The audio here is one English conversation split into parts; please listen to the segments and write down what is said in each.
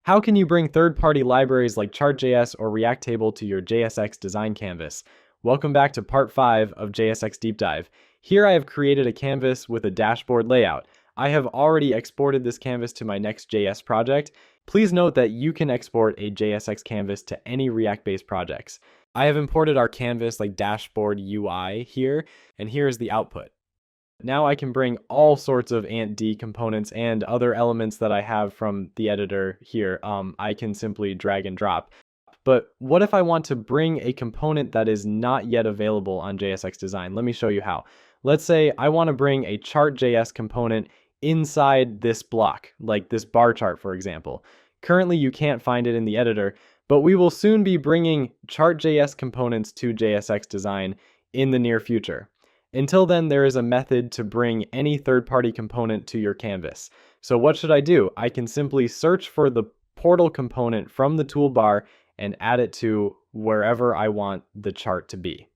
How can you bring third-party libraries like ChartJS or React Table to your JSX Design canvas? Welcome back to Part 5 of JSX Deep Dive. Here I have created a canvas with a dashboard layout. I have already exported this canvas to my Next.js project. Please note that you can export a JSX canvas to any React-based projects. I have imported our canvas like dashboard UI here, and here is the output. Now I can bring all sorts of ant.d components and other elements that I have from the editor here. I can simply drag and drop. But what if I want to bring a component that is not yet available on JSX Design? Let me show you how. Let's say I want to bring a ChartJS component inside this block, like this bar chart, for example. Currently, you can't find it in the editor, but we will soon be bringing ChartJS components to JSX Design in the near future. Until then, there is a method to bring any third-party component to your canvas. So what should I do? I can simply search for the portal component from the toolbar and add it to wherever I want the chart to be.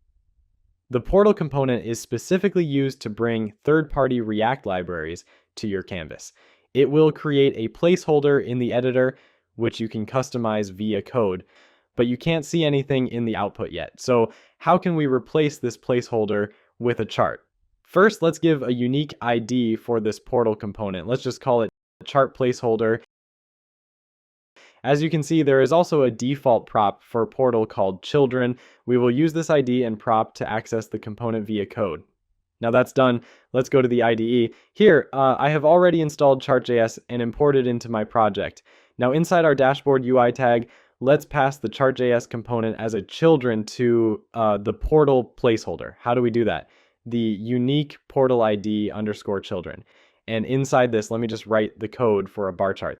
The portal component is specifically used to bring third-party React libraries to your canvas. It will create a placeholder in the editor, which you can customize via code, but you can't see anything in the output yet. So how can we replace this placeholder with a chart? First, let's give a unique ID for this portal component. Let's just call it chart placeholder. As you can see, there is also a default prop for portal called children. We will use this ID and prop to access the component via code. Now that's done, let's go to the IDE. Here, I have already installed ChartJS and imported into my project. Now inside our dashboard UI tag, let's pass the ChartJS component as a children to the portal placeholder. How do we do that? The unique portal ID underscore children. And inside this, let me just write the code for a bar chart.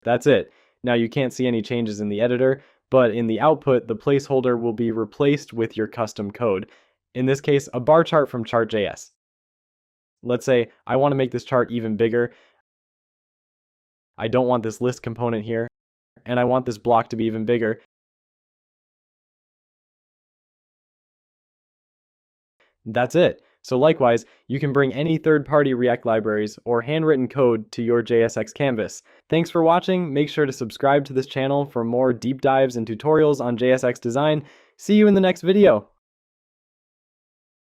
That's it. Now you can't see any changes in the editor, but in the output, the placeholder will be replaced with your custom code. In this case, a bar chart from ChartJS. Let's say I want to make this chart even bigger. I don't want this list component here, and I want this block to be even bigger. That's it. So likewise, you can bring any third-party React libraries or handwritten code to your JSX canvas. Thanks for watching. Make sure to subscribe to this channel for more deep dives and tutorials on JSX Design. See you in the next video.